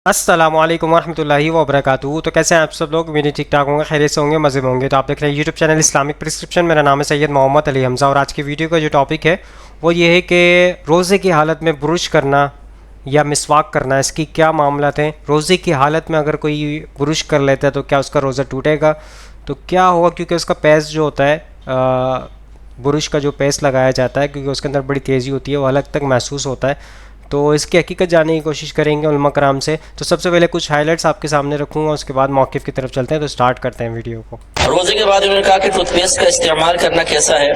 अस्सलामु अलैकुम वरहमतुल्लाहि वबरकातुहू। तो कैसे हैं आप सब लोग? मेरे ठीक ठाक होंगे, खैरियत से होंगे, मज़े में होंगे। तो आप देख रहे हैं यूट्यूब चैनल इस्लामिक प्रिस्क्रिप्शन। मेरा नाम है सैयद मोहम्मद अली हमज़ा और आज की वीडियो का जो टॉपिक है वो ये है कि रोज़े की हालत में ब्रुश करना या मिसवाक करना, इसकी क्या मामलात हैं। रोज़े की हालत में अगर कोई ब्रुश कर लेता है तो क्या उसका रोज़ा टूटेगा? तो क्या होगा, क्योंकि उसका पेस्ट जो होता है, ब्रुश का जो पेस्ट लगाया जाता है, क्योंकि उसके अंदर बड़ी तेज़ी होती है, वो अलग तक महसूस होता है। तो इसकी हकीकत जानने की कोशिश करेंगे उलमा कराम से। तो सबसे पहले कुछ हाइलाइट्स आपके सामने रखूँगा, उसके बाद मौक़िफ़ की तरफ चलते हैं। तो स्टार्ट करते हैं वीडियो को। रोज़े के बाद उन्होंने कहा कि टूथपेस्ट का इस्तेमाल करना कैसा है।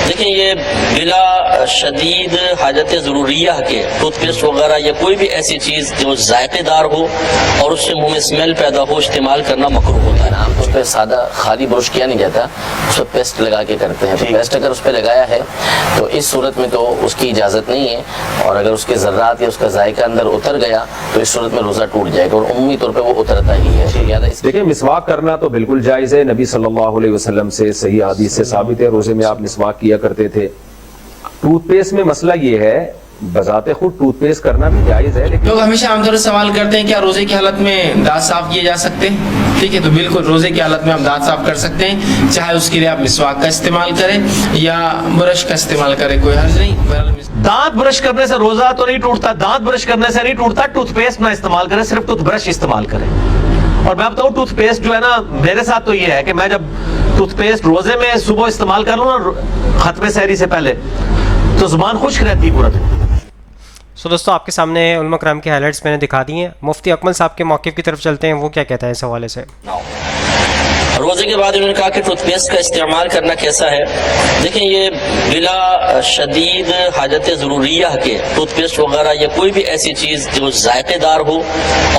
देखिए, ये बिला शदीद हाजत ज़रूरिया के टूथपेस्ट वगैरह या कोई भी ऐसी चीज़ जो जायकेदार हो और उससे मुंह में स्मेल पैदा हो, इस्तेमाल करना मकरूह होता है। आमतौर पर सादा खाली ब्रश किया नहीं जाता, उस पर पेस्ट लगा के करते हैं। तो पेस्ट अगर उस पर लगाया है तो इस सूरत में तो उसकी इजाज़त नहीं है, और अगर उसके ज़र्रात या उसका जायका अंदर उतर गया तो इस सूरत में रोज़ा टूट जाएगा, और उम्मी तौर पर वो उतरता ही है। देखिए, मिसवाक करना तो बिल्कुल जायज़ है। नबी सल्लल्लाहु अलैहि वसल्लम से सही हदीस से साबित है, रोजे में आप मिसवाक किया करते थे। टूथपेस्ट में मसला ये है, बजाते खुद टूथपेस्ट करना भी जायज़ है, लेकिन लोग हमेशा आमतौर से सवाल करते हैं क्या रोजे की हालत में दांत साफ किए जा सकते हैं। ठीक है, तो बिल्कुल रोजे की हालत में आप दांत साफ कर सकते हैं, चाहे उसके लिए आप मिसवाक का इस्तेमाल करें या ब्रश का इस्तेमाल करें, कोई हर्ज नहीं। दांत ब्रश करने से रोजा तो नहीं टूटता, दांत ब्रश करने से नहीं टूटता। टूथपेस्ट ना इस्तेमाल करें, सिर्फ टूथब्रश इस्तेमाल करें। और मैं बताऊं, टूथपेस्ट जो है ना, मेरे साथ तो ये है कि मैं जब टूथपेस्ट रोजे में सुबह इस्तेमाल कर लूं ना, खत्मे सहरी से पहले, तो जुबान खुश्क रहती है पूरा दिन। सो दोस्तों, आपके सामने उलमा कराम की हाइलाइट्स मैंने दिखा दी हैं। मुफ्ती अकमल साहब के मौक़िफ़ की तरफ चलते हैं, वो क्या कहता है इस हवाले से। रोज़े के बाद उन्होंने कहा कि टूथपेस्ट का इस्तेमाल करना कैसा है। देखिए, ये बिला शदीद हाजत ज़रूरिया के टूथपेस्ट वगैरह या कोई भी ऐसी चीज़ जो जायकेदार हो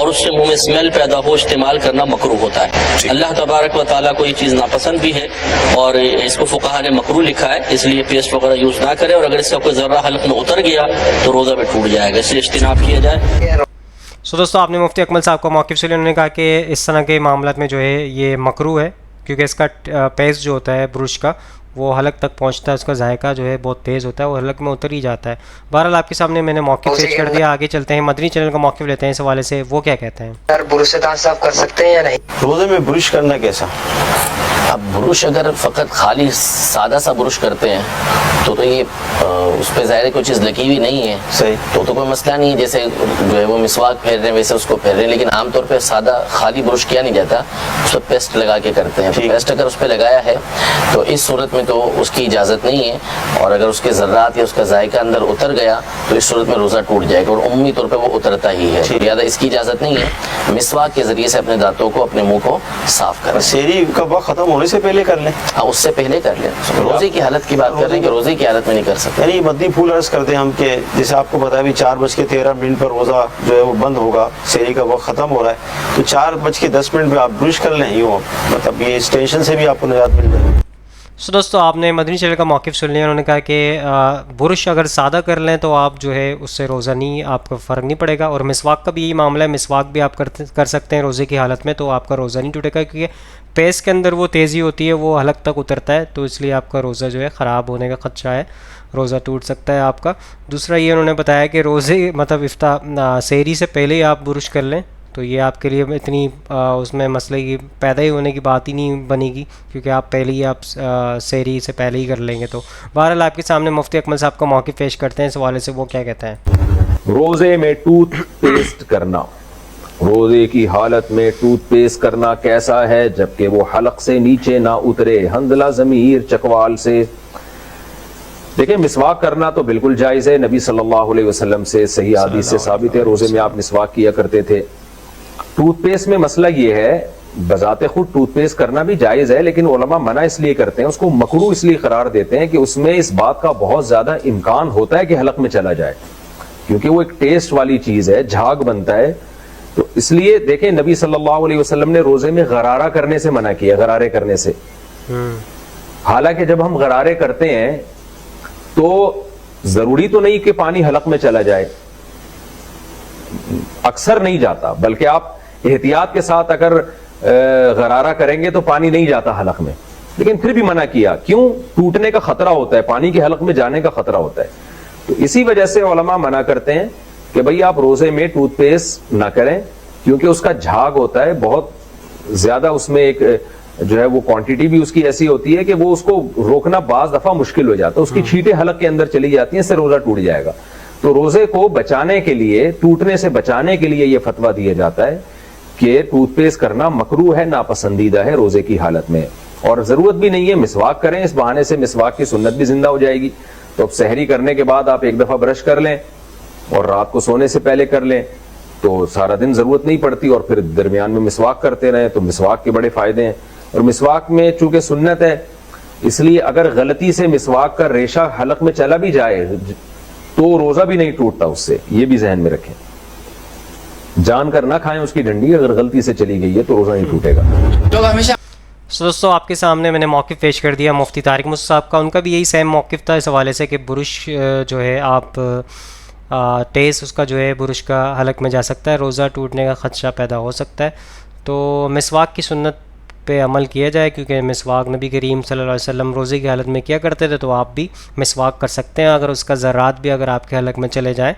और उससे मुंह में स्मेल पैदा हो, इस्तेमाल करना मकरूह होता है। अल्लाह तबारक व तआला को ये चीज़ नापसंद भी है, और इसको फुक़हा ने मकरूह लिखा है, इसलिए पेस्ट वगैरह यूज़ ना करें। और अगर इसका कोई ज़र्रा हल्क में उतर गया तो रोज़ा भी टूट जाएगा, इसलिए इज्तिनाब किया जाए। सो दोस्तों, आपने मुफ्ती अकमल साहब का मौक़िफ़ सुना। उन्होंने कहा कि इस तरह के मामलात में जो है ये मकरूह है, क्योंकि इसका पेस्ट जो होता है ब्रुश का, वो हलक तक पहुंचता है, उसका जायका जो है बहुत तेज़ होता है, वो हलक में उतर ही जाता है। बहरहाल आपके सामने मैंने मौक़िफ़ पेश कर दिया, आगे चलते हैं। मदनी चैनल का मौक़िफ़ लेते हैं इस हवाले से, वो क्या कहते हैं। यार, ब्रुश से दांत साफ कर सकते हैं या नहीं? रोजे में ब्रुश करना कैसा? अब ब्रुश अगर फ़कत खाली सादा सा ब्रुश करते हैं तो ये उस पर ज़ाहिर कोई चीज़ लगी हुई नहीं है, सही, तो कोई मसला नहीं है। जैसे जो है वो मिसवाक फेर रहे हैं वैसे उसको फेर रहे हैं, लेकिन आमतौर पे सादा खाली ब्रुश किया नहीं जाता, उस पर पेस्ट लगा के करते हैं। तो पेस्ट अगर उस पर लगाया है तो इस सूरत में तो उसकी इजाज़त नहीं है, और अगर उसके ज़र्रात या उसका जायका अंदर उतर गया तो इस सूरत में रोज़ा टूट जाएगा, और उम्मी तौर पर वो उतरता ही है। ज़्यादा इसकी इजाज़त नहीं है। मिसवाक के ज़रिए से अपने दांतों को, अपने मुँह को साफ़ करें। सेहरी का वक्त ख़त्म होने से पहले कर लें। हाँ, उससे पहले कर लें। रोज़े की हालत की बात कर रहे हैं कि रोज़े की हालत में नहीं कर सकते। यानी मद्दी फूल अर्ज करते हैं हम कि जैसे आपको पता है 4:13 पर रोज़ा जो है वो बंद होगा, सेहरी का वक्त ख़त्म हो रहा है, तो 4:10 पे आप ब्रुश कर लें, यूँ मतलब ये इस टेंशन से भी आपको निजात मिल जाएगी। सो दोस्तों, आपने मदनी चैनल का मौक़िफ़ सुन लिया। उन्होंने कहा कि ब्रुश अगर सादा कर लें तो आप जो है उससे रोज़ा नहीं, आपको फ़र्क नहीं पड़ेगा। और मिसवाक का भी यही मामला है, मिसवाक भी आप कर सकते हैं रोज़े की हालत में, तो आपका रोज़ा नहीं टूटेगा, क्योंकि पेस्ट के अंदर वो तेज़ी होती है, वो हलक तक उतरता है, तो इसलिए आपका रोज़ा जो है ख़राब होने का ख़दशा है, रोज़ा टूट सकता है आपका। दूसरा ये उन्होंने बताया कि रोज़े मतलब सेहरी से पहले ही आप ब्रुश कर लें, तो ये आपके लिए इतनी उसमें मसले की पैदा ही होने की बात ही नहीं बनेगी, क्योंकि आप पहले ही आप सेहरी से पहले ही कर लेंगे। तो बहरहाल आपके सामने मुफ्ती अकमल साहब का मौक़िफ़ पेश करते हैं इस हवाले से, वो क्या कहते हैं। रोजे में टूथपेस्ट करना, रोजे की हालत में टूथपेस्ट करना कैसा है, जबकि वो हलक से नीचे ना उतरे। हंदला ज़मीर चकवाल से। देखिए, मिसवाक करना तो बिल्कुल जायज़ है। नबी सल्लल्लाहु अलैहि वसल्लम से सही हदीस से साबित है, रोजे में आप मिसवाक किया करते थे। टूथपेस्ट में मसला ये है, बजाते खुद टूथपेस्ट करना भी जायज़ है, लेकिन उलमा मना इसलिए करते हैं, उसको मकरूह इसलिए करार देते हैं कि उसमें इस बात का बहुत ज्यादा इम्कान होता है कि हलक में चला जाए, क्योंकि वो एक टेस्ट वाली चीज है, झाग बनता है। तो इसलिए देखें, नबी सल्लल्लाहु अलैहि वसल्लम ने रोजे में गरारा करने से मना किया, गरारे करने से। हालांकि जब हम गरारे करते हैं तो जरूरी तो नहीं कि पानी हलक में चला जाए, अक्सर नहीं जाता, बल्कि आप एहतियात के साथ अगर गरारा करेंगे तो पानी नहीं जाता हलक में, लेकिन फिर भी मना किया। क्यों? टूटने का खतरा होता है, पानी के हलक में जाने का खतरा होता है। तो इसी वजह से उलमा मना करते हैं कि भाई आप रोजे में टूथपेस्ट ना करें, کیونکہ اس کا جھاگ ہوتا ہے بہت زیادہ, اس میں ایک جو ہے وہ کوانٹٹی بھی اس کی ایسی ہوتی ہے کہ وہ اس کو روکنا بعض دفعہ مشکل ہو جاتا ہے, اس کی چھینٹیں حلق کے اندر چلی جاتی ہیں, اس سے روزہ ٹوٹ جائے گا. تو روزے کو بچانے کے لیے, ٹوٹنے سے بچانے کے لیے یہ فتویٰ دیا جاتا ہے کہ ٹوتھ پیسٹ کرنا مکروہ ہے, ناپسندیدہ ہے روزے کی حالت میں, اور ضرورت بھی نہیں ہے مسواک کریں, اس بہانے سے مسواک کی سنت بھی زندہ ہو جائے گی. تو اب سحری کرنے کے بعد آپ ایک دفعہ برش کر لیں اور رات کو سونے سے پہلے کر لیں تو سارا دن ضرورت نہیں پڑتی, اور پھر درمیان میں مسواک کرتے رہیں تو مسواک کے بڑے فائدے ہیں. اور مسواک میں چونکہ سنت ہے اس لیے اگر غلطی سے مسواک کا ریشہ حلق میں چلا بھی جائے تو روزہ بھی نہیں ٹوٹتا اس سے, یہ بھی ذہن میں رکھیں. جان کر نہ کھائیں اس کی ڈنڈی, اگر غلطی سے چلی گئی ہے تو روزہ نہیں ٹوٹے گا. لوگ ہمیشہ دوستو آپ کے سامنے میں نے موقف پیش کر دیا مفتی طارق موسیٰ صاحب کا. ان کا بھی یہی سیم موقف تھا اس حوالے سے کہ برش جو ہے آپ ٹیسٹ اس کا جو ہے برش کا حلق میں جا سکتا ہے, روزہ ٹوٹنے کا خدشہ پیدا ہو سکتا ہے. تو مسواک کی سنت پہ عمل کیا جائے, کیونکہ مسواک نبی کریم صلی اللہ علیہ وسلم روزے کی حالت میں کیا کرتے تھے, تو آپ بھی مسواک کر سکتے ہیں. اگر اس کا ذرات بھی اگر آپ کے حلق میں چلے جائیں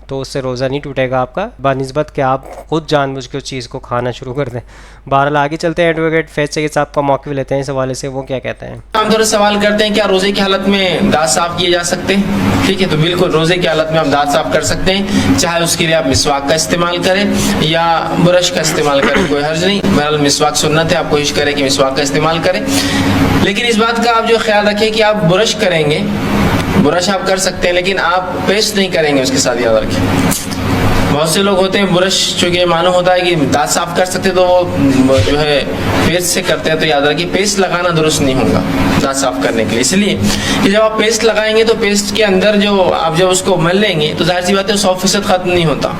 تو اس سے روزہ نہیں ٹوٹے گا آپ کا, بنسبت کہ آپ خود جان بوجھ کے اس چیز کو کھانا شروع کر دیں. بہرحال آگے چلتے ہیں, ایڈوکیٹ فیض سید صاحب کا موقف لیتے ہیں اس حوالے سے, وہ کیا کہتے ہیں. عام طور سے سوال کرتے ہیں کیا روزے کی حالت میں دانت صاف کیے جا سکتے ہیں؟ ٹھیک ہے, تو بالکل روزے کی حالت میں آپ دانت صاف کر سکتے ہیں, چاہے اس کے لیے آپ مسواک کا استعمال کریں یا برش کا استعمال کریں, کوئی حرج نہیں. بہرحال مسواک سنت ہے, آپ کوشش کریں کہ مسواک کا استعمال کریں, لیکن اس بات کا آپ جو خیال رکھیں کہ آپ برش کریں گے, برش آپ کر سکتے ہیں لیکن آپ پیسٹ نہیں کریں گے اس کے ساتھ, یاد رکھیں. بہت سے لوگ ہوتے ہیں برش چونکہ معلوم ہوتا ہے کہ دانت صاف کر سکتے تو وہ جو ہے پیسٹ سے کرتے ہیں, تو یاد رکھیے پیسٹ لگانا درست نہیں ہوگا دانت صاف کرنے کے لیے, اس لیے کہ جب آپ پیسٹ لگائیں گے تو پیسٹ کے اندر جو آپ جب اس کو مل لیں گے تو ظاہر سی بات ہے 100% ختم نہیں ہوتا,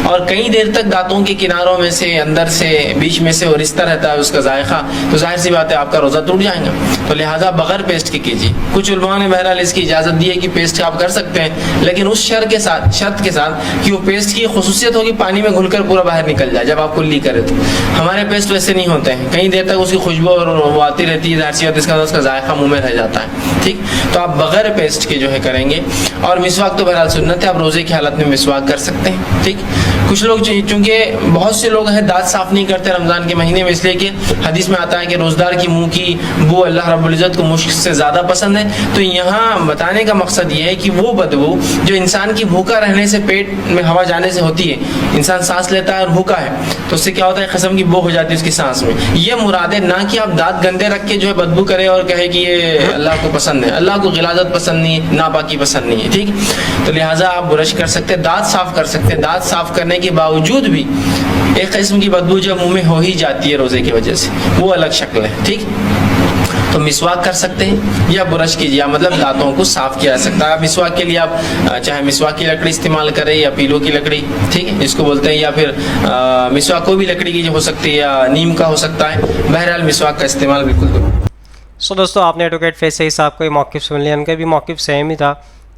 اور کئی دیر تک دانتوں کے کناروں میں سے, اندر سے, بیچ میں سے وہ رشتہ رہتا ہے اس کا ذائقہ, تو ظاہر سی بات ہے آپ کا روزہ ٹوٹ جائے گا. تو لہٰذا بغیر پیسٹ کے کیجیے. کچھ علماء نے بہرحال اس کی اجازت دی ہے کہ پیسٹ آپ کر سکتے ہیں, لیکن اس شرط کے ساتھ کہ وہ پیسٹ کی خصوصیت ہوگی پانی میں گھل کر پورا باہر نکل جائے جب آپ کلی کرے. تو ہمارے پیسٹ ویسے نہیں ہوتے ہیں, کئی دیر تک اس کی خوشبو اور وہ آتی رہتی ہے, ظاہر سی بات اس کا ذائقہ منہ میں رہ جاتا ہے. ٹھیک, تو آپ بغیر پیسٹ کے جو ہے کریں گے. اور مسواک تو بہرحال سنت ہے, آپ روزے کی حالت میں مسواک کر سکتے ہیں. ٹھیک, کچھ لوگ چونکہ بہت سے لوگ ہیں دانت صاف نہیں کرتے رمضان کے مہینے میں, اس لیے کہ حدیث میں آتا ہے کہ روزدار کی منہ کی بو اللہ رب العزت کو مشک سے زیادہ پسند ہے. تو یہاں بتانے کا مقصد یہ ہے کہ وہ بدبو جو انسان کی بھوکا رہنے سے, پیٹ میں ہوا جانے سے ہوتی ہے, انسان سانس لیتا ہے اور بھوکا ہے تو اس سے کیا ہوتا ہے, قسم کی بو ہو جاتی ہے اس کی سانس میں. یہ مراد ہے, نہ کہ آپ دانت گندے رکھ کے جو ہے بدبو کرے اور کہے کہ یہ اللہ کو پسند ہے. اللہ کو غلاظت پسند نہیں, ناپاکی پسند نہیں ہے. ٹھیک, تو لہٰذا آپ برش کر سکتے, دانت صاف کر سکتے. دانت صاف کرنے کے باوجود بھی ایک قسم کی بدبو جو منہ میں ہو ہی جاتی ہے روزے کی وجہ سے, وہ الگ شکل ہے. ٹھیک, تو مسواک کر سکتے ہیں یا برش کیجیے, مطلب دانتوں کو صاف کیا جا سکتا ہے. مسواک کے لیے آپ چاہے مسواک کی لکڑی استعمال کریں یا پیلو کی لکڑی, ٹھیک ہے, جس کو بولتے ہیں, یا پھر مسواک کوئی بھی لکڑی کی جو ہو سکتی ہے یا نیم کا ہو سکتا ہے. بہرحال مسواک کا استعمال بالکل کرو. سو دوستو آپ نے ایڈوکیٹ فیض سید صاحب کا یہ موقف سن لیا, ان کا بھی موقف سیم ہی تھا,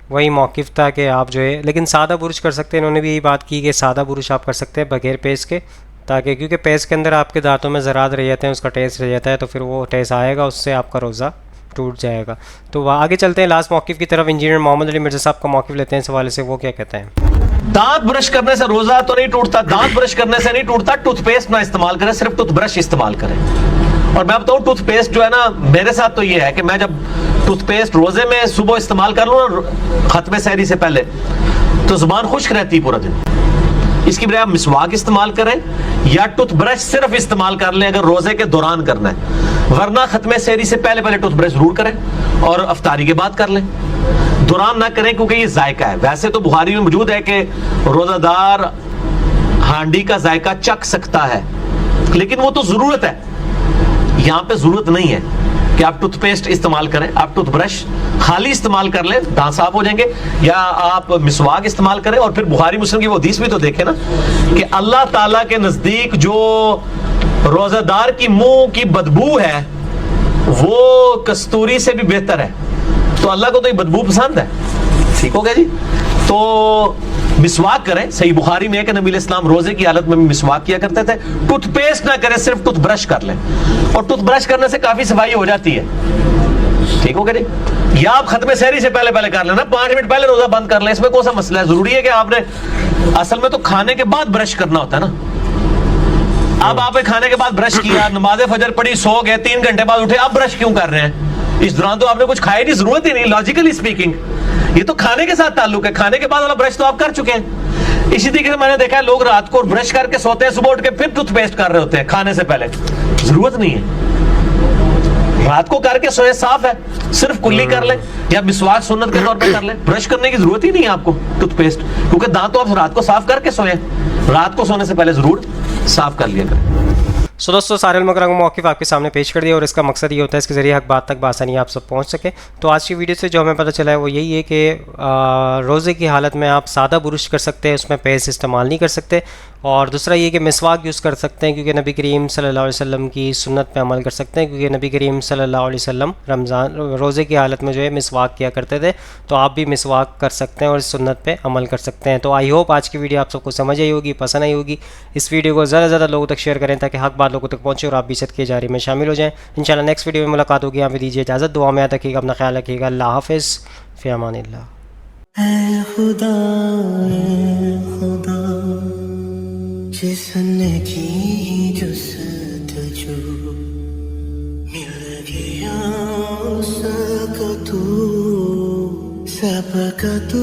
وہی موقف تھا کہ آپ جو ہے لیکن سادہ برش کر سکتے ہیں. انہوں نے بھی یہی بات کی کہ سادہ برش آپ کر سکتے ہیں بغیر پیسٹ کے, تاکہ کیونکہ پیسٹ کے اندر آپ کے دانتوں میں ذرات رہ جاتے ہیں, اس کا ٹیسٹ رہ جاتا ہے, تو پھر وہ ٹیسٹ آئے گا, اس سے آپ کا روزہ ٹوٹ جائے گا. تو وہ آگے چلتے ہیں لاسٹ موقف کی طرف. انجینئر محمد علی مرزا صاحب کا موقف لیتے ہیں اس حوالے سے, وہ کیا کہتے ہیں. دانت برش کرنے سے روزہ تو نہیں ٹوٹتا, دانت برش کرنے سے نہیں ٹوٹتا, ٹوتھ پیسٹ نہ استعمال کریں, صرف ٹوتھ برش استعمال کریں. اور میں بتاؤں ٹوتھ پیسٹ جو ہے نا, میرے ساتھ تو یہ ہے کہ میں جب ٹوتھ پیسٹ روزے میں صبح استعمال کر لوں نا ختم سحری سے پہلے, تو زبان خشک رہتی ہے پورا دن. اس کی بجائے آپ مسواک استعمال کریں یا ٹوتھ برش صرف استعمال کر لیں اگر روزے کے دوران کرنا ہے, ورنہ ختم سحری سے پہلے ٹوتھ برش ضرور کریں اور افطاری کے بعد کر لیں. دوران نہ کریں کیونکہ یہ ذائقہ ہے. ویسے تو بخاری میں موجود ہے کہ روزہ دار ہانڈی کا ذائقہ چکھ سکتا ہے, لیکن وہ تو ضرورت ہے, یہاں پہ ضرورت نہیں ہے کہ آپ ٹوتھ پیسٹ استعمال کریں. آپ ٹوتھ برش خالی استعمال کر لیں, دانت صاف ہو جائیں گے, یا آپ مسواک استعمال کریں. اور پھر بخاری مسلم کی وہ حدیث بھی تو دیکھیں نا کہ اللہ تعالیٰ کے نزدیک جو روزہ دار کی منہ کی بدبو ہے وہ کستوری سے بھی بہتر ہے. تو اللہ کو تو یہ بدبو پسند ہے. ٹھیک ہو گیا جی. تو مسواک کریں. صحیح بخاری میں ہے کہ نبی علیہ السلام روزے کی حالت میں بھی مسواک کیا کرتے تھے. ٹوتھ پیسٹ نہ کریں, صرف ٹوتھ برش کر لیں, اور ٹوتھ برش کرنے سے کافی صفائی ہو جاتی ہے. ٹھیک ہو گیا جی. یا آپ ختم سحری سے پہلے کر لیں نا, 5 منٹ پہلے روزہ بند کر لیں, اس میں کون سا مسئلہ ہے. ضروری ہے کہ آپ نے اصل میں تو کھانے کے بعد برش کرنا ہوتا ہے نا, अब आपने खाने के बाद ब्रश किया, नमाज फजर पढ़ी, सो गए, 3 घंटे बाद उठे, अब ब्रश क्यों कर रहे हैं? इस दौरान तो आपने कुछ खाया नहीं, जरूरत ही नहीं, लॉजिकली स्पीकिंग ये तो खाने के साथ ताल्लुक है, खाने के बाद वाला ब्रश तो आप कर चुके हैं। इसी तरीके से मैंने देखा है लोग रात को ब्रश करके सोते हैं, सुबह उठ के फिर टूथपेस्ट कर रहे होते हैं खाने से पहले, जरूरत नहीं है। रात को करके सोए, साफ है, सिर्फ कुल्ली कर ले या मिसवाक सुन्नत के तौर पे कर ले, ब्रश करने की जरूरत ही नहीं है आपको टूथपेस्ट, क्योंकि दांत तो आप रात को साफ करके सोए, रात को सोने से पहले जरूर साफ कर लिया करें। सो दोस्तों, सारे मकरम मौक़िफ़ आपके सामने पेश कर दिया और इसका मकसद ये होता है इसके ज़रिए हक बात तक बआसानी आप सब पहुंच सके। तो आज की वीडियो से जो हमें पता चला है वो यही है कि रोज़े की हालत में आप सादा बुरुश कर सकते हैं, उसमें पेस्ट इस्तेमाल नहीं कर सकते। और दूसरा ये कि मिसवाक यूज़ कर सकते हैं, क्योंकि नबी करीम सल्लल्लाहु अलैहि वसल्लम की सुन्नत पे अमल कर सकते हैं, क्योंकि नबी करीम सल्लल्लाहु अलैहि वसल्लम रमज़ान रोज़े की हालत में जो है मिसवाक किया करते थे। तो आप भी मिसवाक कर सकते हैं और इस सुन्नत पे अमल कर सकते हैं। तो आई होप आज की वीडियो आप सबको समझ आई होगी, पसंद आई होगी। इस वीडियो को ज़्यादा से ज़्यादा लोगों तक शेयर करें ताकि हक बात लोगों तक पहुँचे और आप भी सदके जारी में शामिल हो जाएँ। इंशाल्लाह नेक्स्ट वीडियो में मुलाकात होगी। यहाँ पे दीजिए इजाज़त, दुआ में याद रखिएगा, अपना ख्याल रखिएगा। अल्लाह हाफ़िज़, फ़ी अमानिल्लाह। ऐ खुदा जिसने की जुस्तजू मिल गया उसका तू सबका तू